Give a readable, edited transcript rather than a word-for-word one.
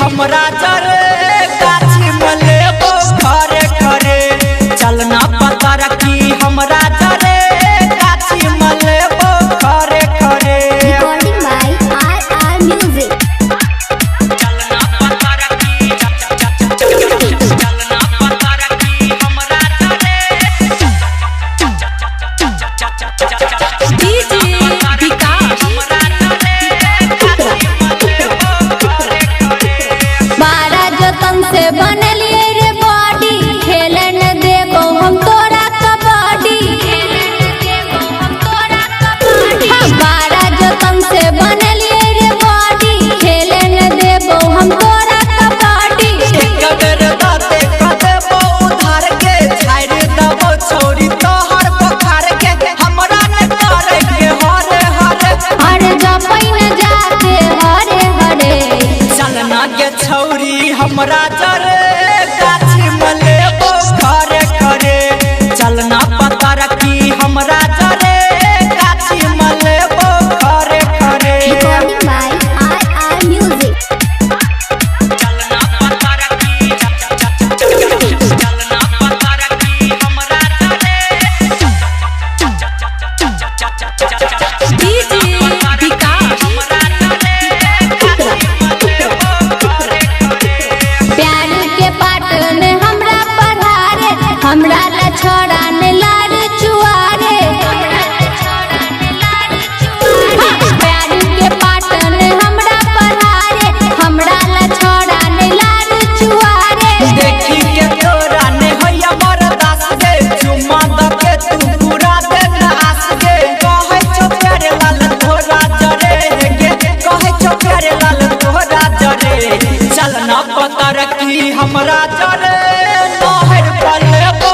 हमरा जरे गाछी में लेबो घरे घरे चलना पता रखी हमरा जरे गाछी में लेबो घरे घरे। Recording by RR Music. चलना पता रखी चलना पता रखी हमरा जरे DJ विकास बारा जतन से बनलिए रे बॉडी खेले न देबो हम तोरा कबड्डी। बारा जतन से बनलिए रे बॉडी खेले न देबो हम तोरा कबड्डी। कदर दाते कदेबो उधार के छाड़ दबो छोरी तोहर पोखर के हमरा न करे के हरे हरे हरे जपै न जाके हरे हरे चलना के छौरी हमरा जरे गाछी में लेबो घरे घरे चलना पता रखी हमरा जरे गाछी में लेबो घरे घरे। Recording by RR Music. चलना पता रखी चलना पता रखी हमरा जरे DJ विकास प्यार के पाठ में हमरा पढ़ारे हमरा ला छोड़ा ने लार चुआरे। प्यार के पाठ में हमरा पढ़ारे हमरा ला छोड़ा ने लार चुआरे। देखी के तोरा ने होया बर्दाश्त गे चुम्मा दके तू पूरा दे आस गे कहे छो प्यारे लाल तोरा जरे गे कहे छो प्यारे लाल तोरा जरे चलना पता रखी हमरा जरे नहर पर लेबो